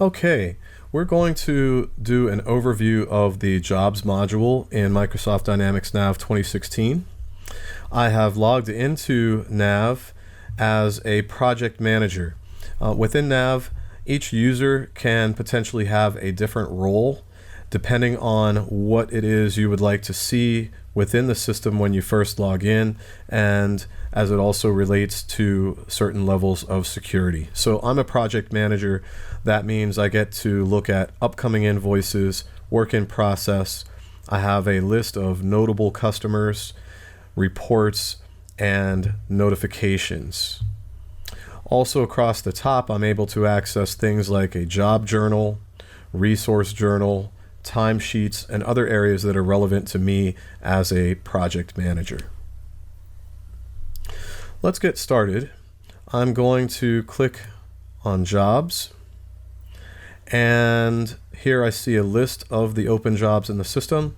Okay, we're going to do an overview of the Jobs module in Microsoft Dynamics NAV 2016. I have logged into NAV as a project manager. Within NAV, each user can potentially have a different role depending on what it is you would like to see within the system when you first log in, and as it also relates to certain levels of security. So I'm a project manager. That means I get to look at upcoming invoices, work in process. I have a list of notable customers, reports, and notifications. Also across the top, I'm able to access things like a job journal, resource journal, timesheets, and other areas that are relevant to me as a project manager. Let's get started. I'm going to click on Jobs, and here I see a list of the open jobs in the system,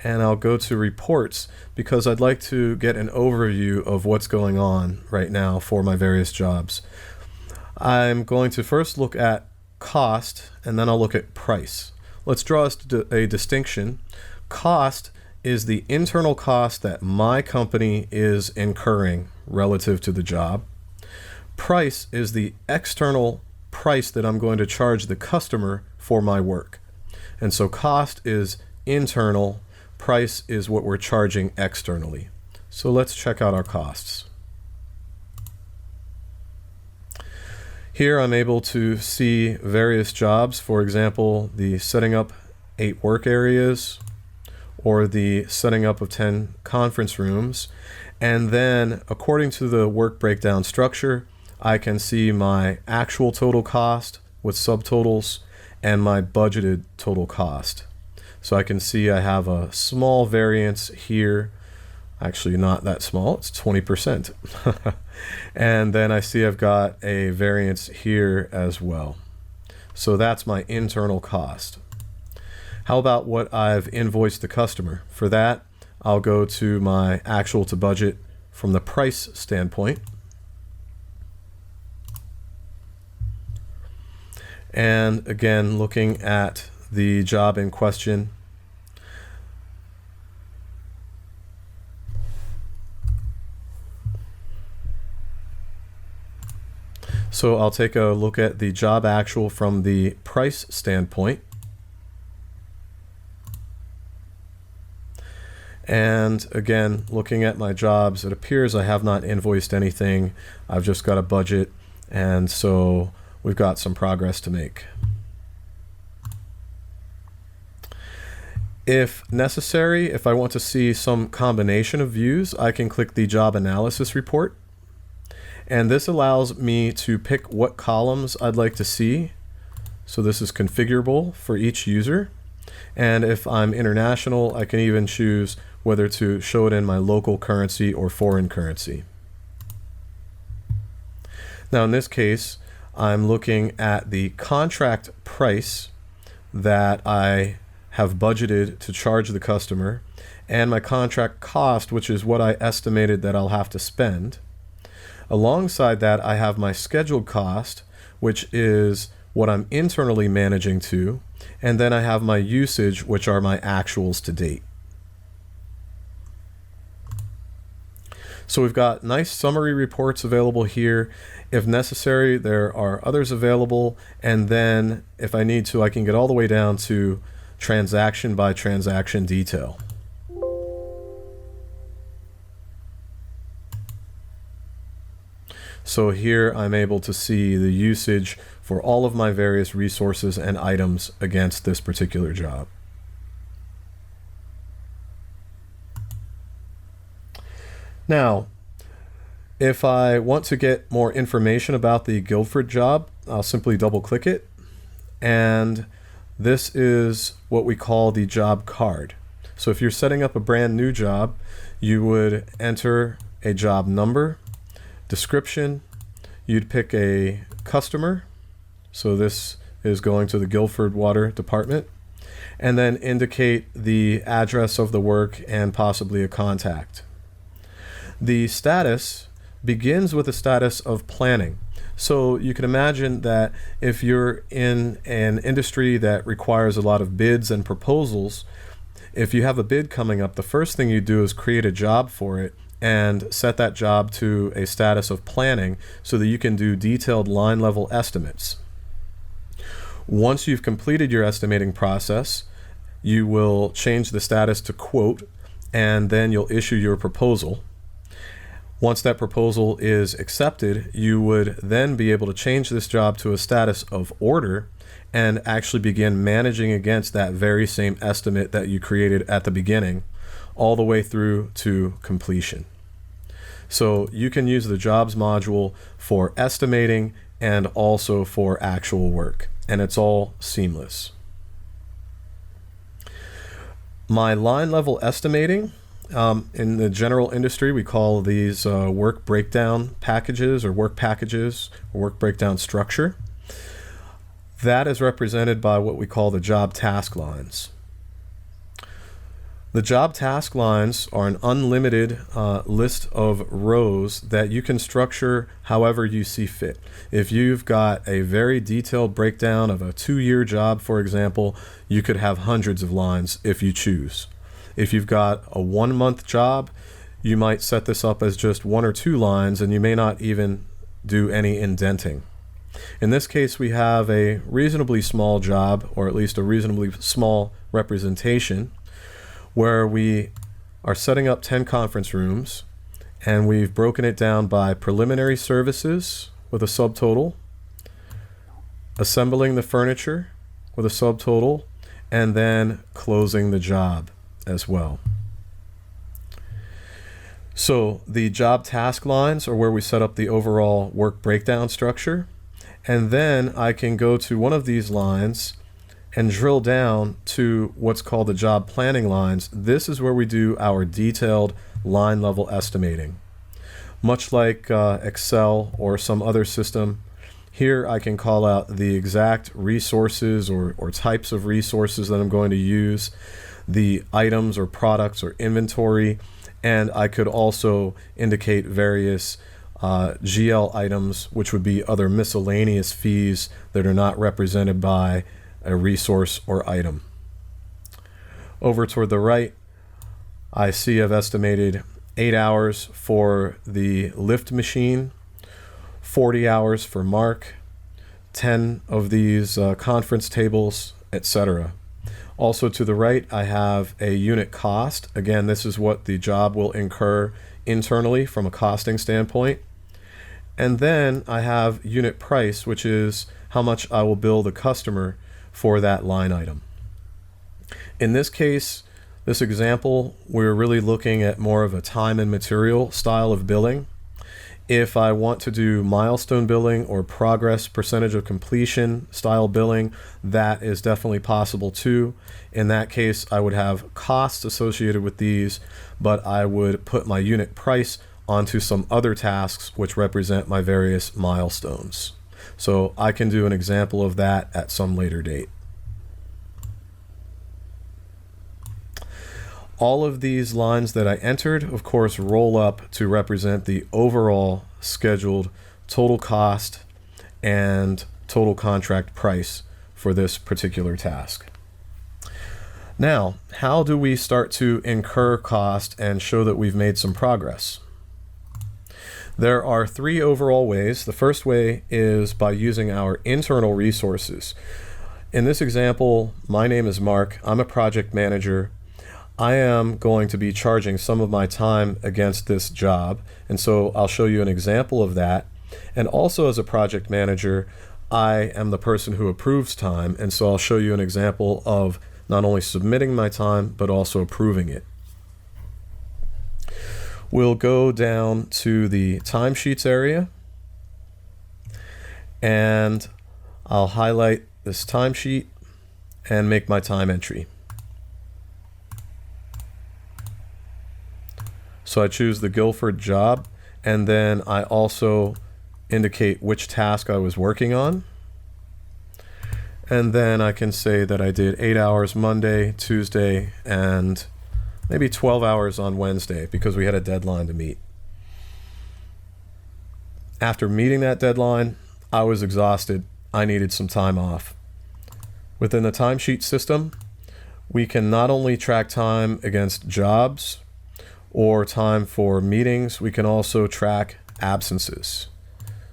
and I'll go to Reports because I'd like to get an overview of what's going on right now for my various jobs. I'm going to first look at cost, and then I'll look at price. Let's draw a distinction. Cost is the internal cost that my company is incurring relative to the job. Price is the external price that I'm going to charge the customer for my work. And so cost is internal, price is what we're charging externally. So let's check out our costs. Here I'm able to see various jobs, for example, the setting up 8 work areas or the setting up of 10 conference rooms. And then according to the work breakdown structure, I can see my actual total cost with subtotals and my budgeted total cost. So I can see I have a small variance here. Actually not that small, it's 20%. And then I see I've got a variance here as well. So that's my internal cost. How about what I've invoiced the customer? For that, I'll go to my actual to budget from the price standpoint. And again, looking at the job in question, so I'll take a look at the job actual from the price standpoint. And again, looking at my jobs, it appears I have not invoiced anything. I've just got a budget, and so we've got some progress to make. If necessary, if I want to see some combination of views, I can click the job analysis report. And this allows me to pick what columns I'd like to see. So this is configurable for each user. And if I'm international, I can even choose whether to show it in my local currency or foreign currency. Now in this case, I'm looking at the contract price that I have budgeted to charge the customer, and my contract cost, which is what I estimated that I'll have to spend. Alongside that, I have my scheduled cost, which is what I'm internally managing to, and then I have my usage, which are my actuals to date. So we've got nice summary reports available here. If necessary, there are others available, and then if I need to, I can get all the way down to transaction by transaction detail. So here I'm able to see the usage for all of my various resources and items against this particular job. Now, if I want to get more information about the Guildford job, I'll simply double click it, and this is what we call the job card. So if you're setting up a brand new job, you would enter a job number, description, you'd pick a customer, so this is going to the Guildford Water Department, and then indicate the address of the work and possibly a contact. The status begins with a status of planning. So you can imagine that if you're in an industry that requires a lot of bids and proposals, if you have a bid coming up, the first thing you do is create a job for it and set that job to a status of planning so that you can do detailed line level estimates. Once you've completed your estimating process, you will change the status to quote, and then you'll issue your proposal. Once that proposal is accepted, you would then be able to change this job to a status of order and actually begin managing against that very same estimate that you created at the beginning, all the way through to completion. So you can use the jobs module for estimating and also for actual work, and it's all seamless. My line level estimating, in the general industry, we call these work breakdown packages or work packages or work breakdown structure. That is represented by what we call the job task lines. The job task lines are an unlimited list of rows that you can structure however you see fit. If you've got a very detailed breakdown of a 2-year job, for example, you could have hundreds of lines if you choose. If you've got a 1-month job, you might set this up as just 1 or 2 lines, and you may not even do any indenting. In this case, we have a reasonably small job, or at least a reasonably small representation, where we are setting up 10 conference rooms, and we've broken it down by preliminary services with a subtotal, assembling the furniture with a subtotal, and then closing the job as well. So the job task lines are where we set up the overall work breakdown structure, and then I can go to one of these lines and drill down to what's called the job planning lines. This is where we do our detailed line level estimating. Much like Excel or some other system, here I can call out the exact resources or types of resources that I'm going to use, the items or products or inventory, and I could also indicate various GL items, which would be other miscellaneous fees that are not represented by a resource or item. Over toward the right, I see I've estimated 8 hours for the lift machine, 40 hours for Mark, 10 of these conference tables, etc. Also to the right, I have a unit cost. Again, this is what the job will incur internally from a costing standpoint. And then I have unit price, which is how much I will bill the customer for that line item. In this case, this example, we're really looking at more of a time and material style of billing. If I want to do milestone billing or progress percentage of completion style billing, that is definitely possible too. In that case, I would have costs associated with these, but I would put my unit price onto some other tasks which represent my various milestones. So I can do an example of that at some later date. All of these lines that I entered, of course, roll up to represent the overall scheduled total cost and total contract price for this particular task. Now, how do we start to incur cost and show that we've made some progress? There are 3 overall ways. The first way is by using our internal resources. In this example, my name is Mark. I'm a project manager. I am going to be charging some of my time against this job, and so I'll show you an example of that. And also as a project manager, I am the person who approves time, and so I'll show you an example of not only submitting my time, but also approving it. We'll go down to the timesheets area, and I'll highlight this timesheet and make my time entry. So I choose the Guilford job, and then I also indicate which task I was working on. And then I can say that I did 8 hours Monday, Tuesday, and maybe 12 hours on Wednesday because we had a deadline to meet. After meeting that deadline, I was exhausted. I needed some time off. Within the timesheet system, we can not only track time against jobs or time for meetings, we can also track absences.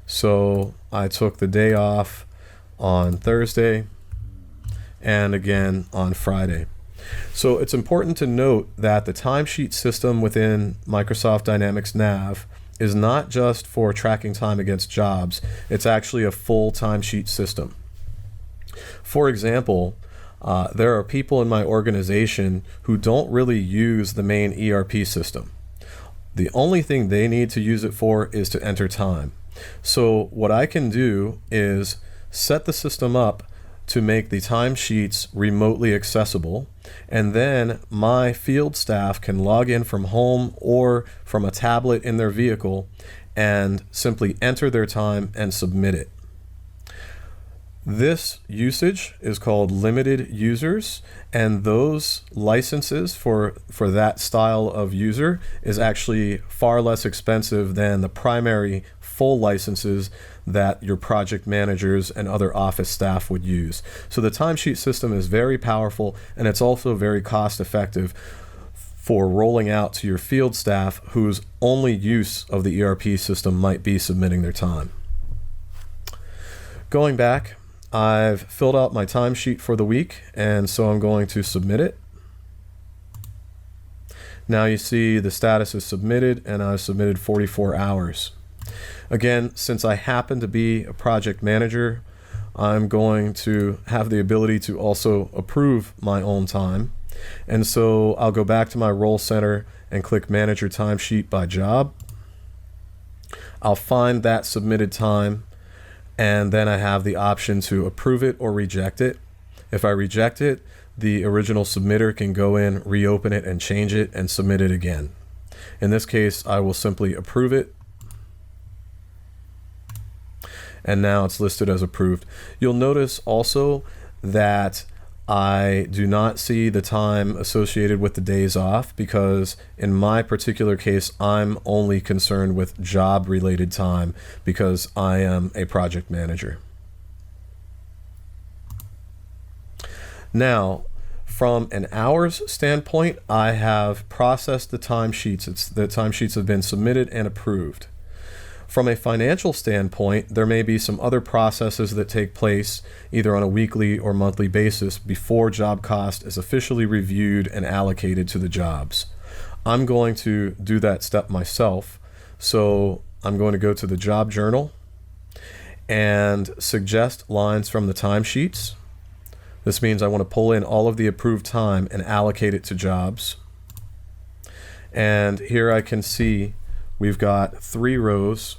So I took the day off on Thursday and again on Friday. So it's important to note that the timesheet system within Microsoft Dynamics NAV is not just for tracking time against jobs, it's actually a full timesheet system. For example, there are people in my organization who don't really use the main ERP system. The only thing they need to use it for is to enter time. So what I can do is set the system up to make the timesheets remotely accessible, and then my field staff can log in from home or from a tablet in their vehicle and simply enter their time and submit it. This usage is called limited users, and those licenses for that style of user is actually far less expensive than the primary full licenses that your project managers and other office staff would use. So the timesheet system is very powerful, and it's also very cost effective for rolling out to your field staff whose only use of the ERP system might be submitting their time. Going back, I've filled out my timesheet for the week, and so I'm going to submit it. Now you see the status is submitted, and I've submitted 44 hours. Again, since I happen to be a project manager, I'm going to have the ability to also approve my own time. And so I'll go back to my role center and click Manager Timesheet by Job. I'll find that submitted time, and then I have the option to approve it or reject it. If I reject it, the original submitter can go in, reopen it, and change it and submit it again. In this case, I will simply approve it, and now it's listed as approved. You'll notice also that I do not see the time associated with the days off, because in my particular case, I'm only concerned with job-related time because I am a project manager. Now, from an hours standpoint, I have processed the timesheets. The timesheets have been submitted and approved. From a financial standpoint, there may be some other processes that take place either on a weekly or monthly basis before job cost is officially reviewed and allocated to the jobs. I'm going to do that step myself. So I'm going to go to the job journal and suggest lines from the timesheets. This means I want to pull in all of the approved time and allocate it to jobs. And here I can see we've got 3 rows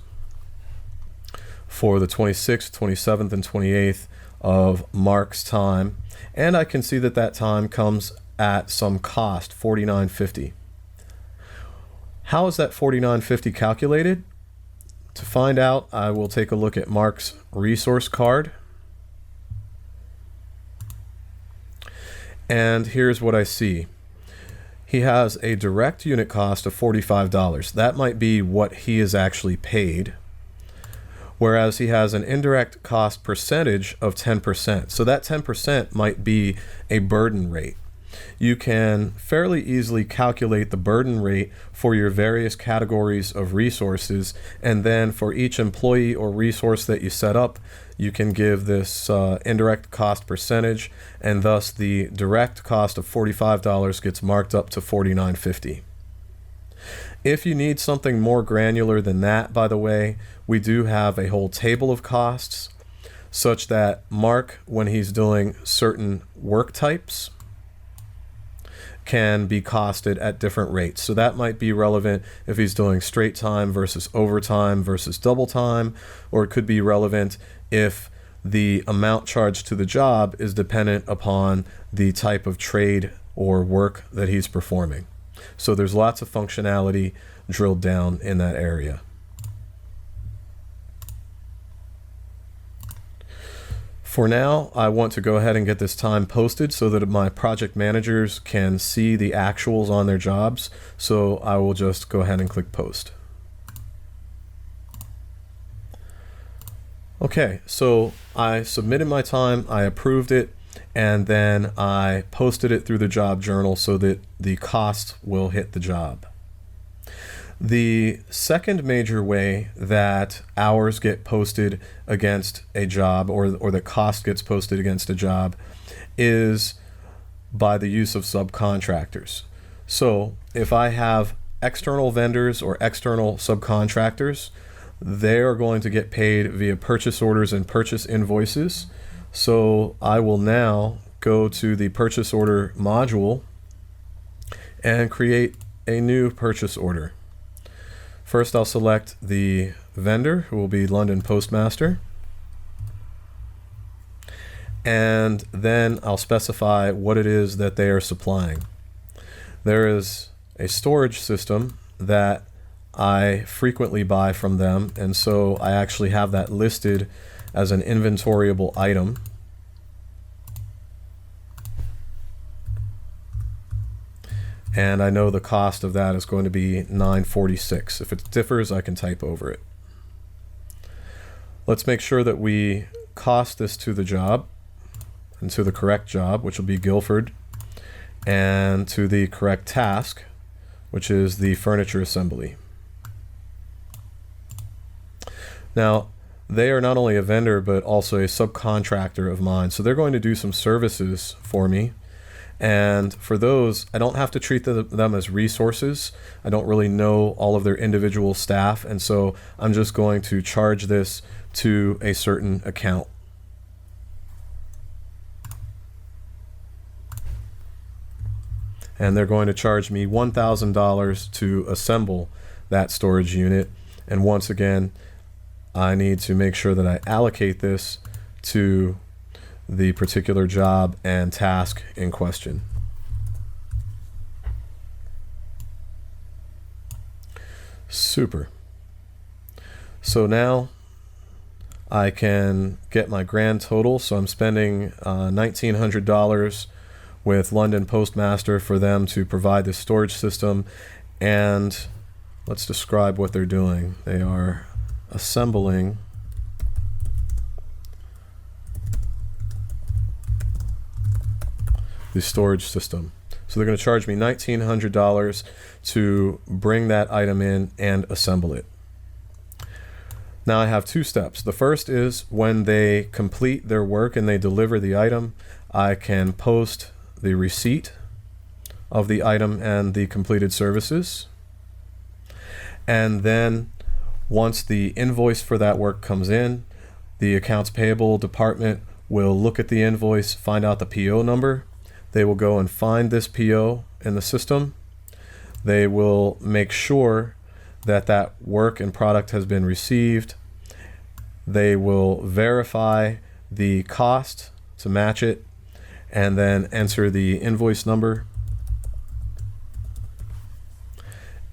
for the 26th, 27th, and 28th of Mark's time. And I can see that that time comes at some cost, $49.50. How is that $49.50 calculated? To find out, I will take a look at Mark's resource card. And here's what I see. He has a direct unit cost of $45. That might be what he is actually paid. Whereas he has an indirect cost percentage of 10%. So that 10% might be a burden rate. You can fairly easily calculate the burden rate for your various categories of resources, and then for each employee or resource that you set up, you can give this indirect cost percentage, and thus the direct cost of $45 gets marked up to $49.50. If you need something more granular than that, by the way, we do have a whole table of costs such that Mark, when he's doing certain work types, can be costed at different rates. So that might be relevant if he's doing straight time versus overtime versus double time, or it could be relevant if the amount charged to the job is dependent upon the type of trade or work that he's performing. So there's lots of functionality drilled down in that area. For now, I want to go ahead and get this time posted so that my project managers can see the actuals on their jobs. So I will just go ahead and click post. Okay, so I submitted my time, I approved it, and then I posted it through the job journal so that the cost will hit the job. The second major way that hours get posted against a job, or the cost gets posted against a job, is by the use of subcontractors. So if I have external vendors or external subcontractors, they are going to get paid via purchase orders and purchase invoices. So I will now go to the purchase order module and create a new purchase order. First, I'll select the vendor, who will be London Postmaster. And then I'll specify what it is that they are supplying. There is a storage system that I frequently buy from them, and so I actually have that listed as an inventoriable item. And I know the cost of that is going to be $9.46. If it differs, I can type over it. Let's make sure that we cost this to the job, and to the correct job, which will be Guilford, and to the correct task, which is the furniture assembly. Now, they are not only a vendor, but also a subcontractor of mine. So they're going to do some services for me. And for those, I don't have to treat them as resources. I don't really know all of their individual staff. And so I'm just going to charge this to a certain account. And they're going to charge me $1,000 to assemble that storage unit. And once again, I need to make sure that I allocate this to the particular job and task in question. Super. So now I can get my grand total. So I'm spending $1,900 with London Postmaster for them to provide the storage system. And let's describe what they're doing. They are assembling the storage system. So they're going to charge me $1,900 to bring that item in and assemble it. Now I have two steps. The first is when they complete their work and they deliver the item, I can post the receipt of the item and the completed services. And then once the invoice for that work comes in, the accounts payable department will look at the invoice, find out the PO number. They will go and find this PO in the system. They will make sure that that work and product has been received. They will verify the cost to match it, and then enter the invoice number.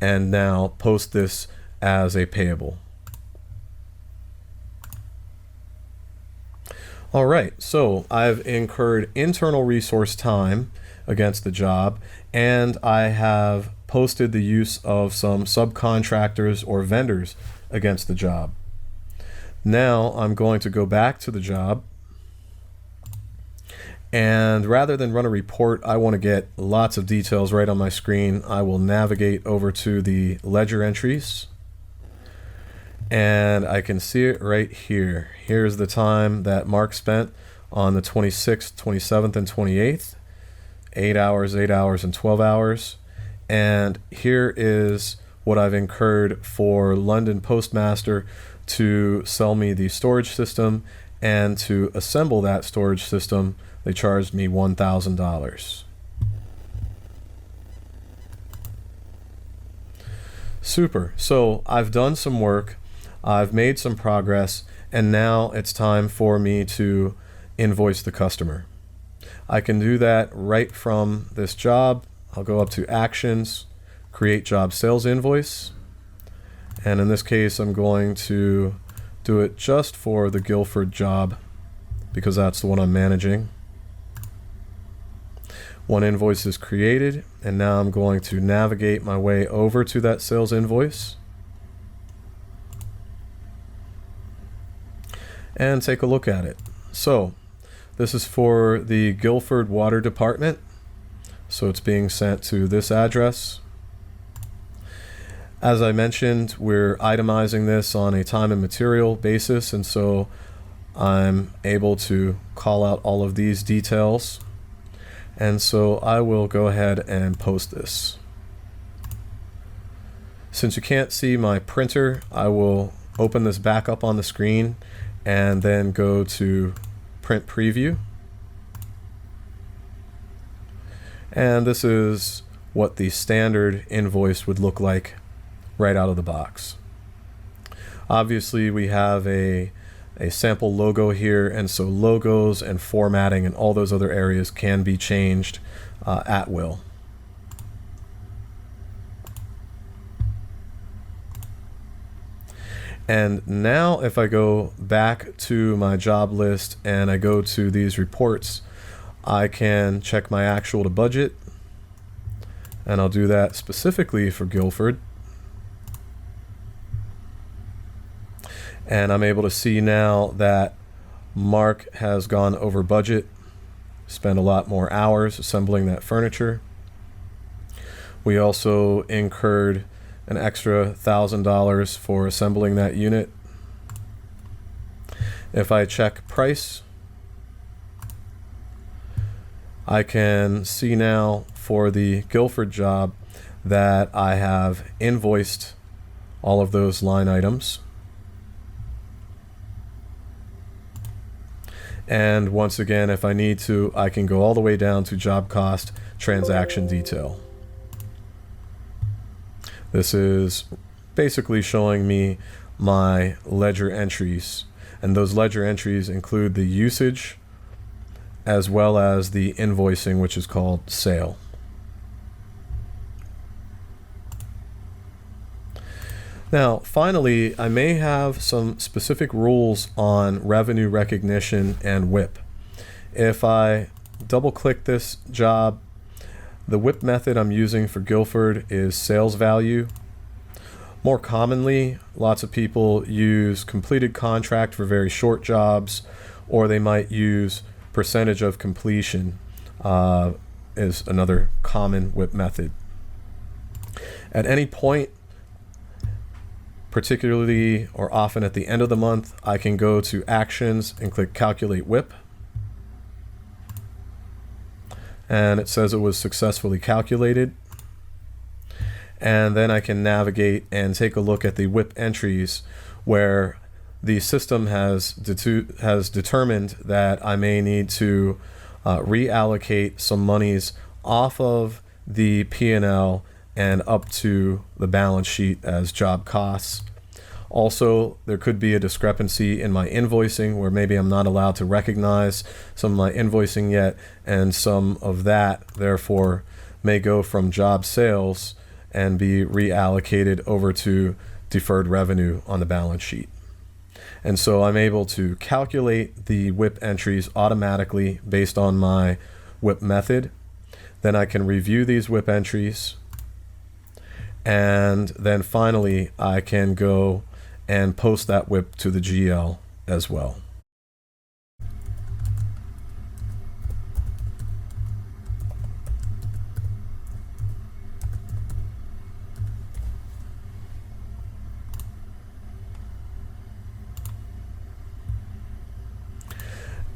And now post this as a payable. All right, so I've incurred internal resource time against the job, and I have posted the use of some subcontractors or vendors against the job. Now I'm going to go back to the job, and rather than run a report, I want to get lots of details right on my screen. I will navigate over to the ledger entries, and I can see it right here. Here's the time that Mark spent on the 26th, 27th, and 28th. 8 hours, 8 hours, and 12 hours. And here is what I've incurred for London Postmaster to sell me the storage system, and to assemble that storage system, they charged me $1,000. Super. So I've done some work. I've made some progress, and now it's time for me to invoice the customer. I can do that right from this job. I'll go up to Actions, Create Job Sales Invoice, and in this case I'm going to do it just for the Guilford job because that's the one I'm managing. One invoice is created, and now I'm going to navigate my way over to that sales invoice. and take a look at it. So this is for the Guilford Water Department. So it's being sent to this address. As I mentioned, we're itemizing this on a time and material basis, and so I'm able to call out all of these details. And so I will go ahead and post this. Since you can't see my printer, I will open this back up on the screen and then go to print preview. And this is what the standard invoice would look like right out of the box. Obviously, we have a sample logo here, and so logos and formatting and all those other areas can be changed at will. And now if I go back to my job list and I go to these reports, I can check my actual to budget, and I'll do that specifically for Guilford. And I'm able to see now that Mark has gone over budget, spent a lot more hours assembling that furniture. We also incurred an extra $1,000 for assembling that unit. If I check price, I can see now for the Guilford job that I have invoiced all of those line items. And once again, if I need to, I can go all the way down to job cost, transaction detail. This is basically showing me my ledger entries, and those ledger entries include the usage as well as the invoicing, which is called sale. Now, finally, I may have some specific rules on revenue recognition and WIP. If I double click this job, the WIP method I'm using for Guilford is sales value. More commonly, lots of people use completed contract for very short jobs, or they might use percentage of completion is another common WIP method. At any point, particularly or often at the end of the month, I can go to Actions and click Calculate WIP. And it says it was successfully calculated. And then I can navigate and take a look at the WIP entries where the system has determined that I may need to reallocate some monies off of the P&L and up to the balance sheet as job costs. Also, there could be a discrepancy in my invoicing where maybe I'm not allowed to recognize some of my invoicing yet, and some of that therefore may go from job sales and be reallocated over to deferred revenue on the balance sheet. And so I'm able to calculate the WIP entries automatically based on my WIP method. Then I can review these WIP entries. And then finally, I can go and post that WIP to the GL as well.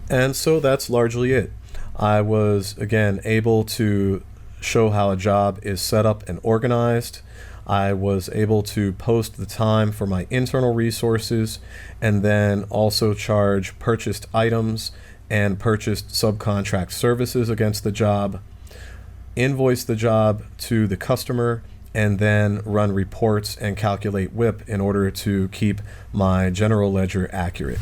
And so that's largely it. I was, again, able to show how a job is set up and organized. I was able to post the time for my internal resources, and then also charge purchased items and purchased subcontract services against the job, invoice the job to the customer, and then run reports and calculate WIP in order to keep my general ledger accurate.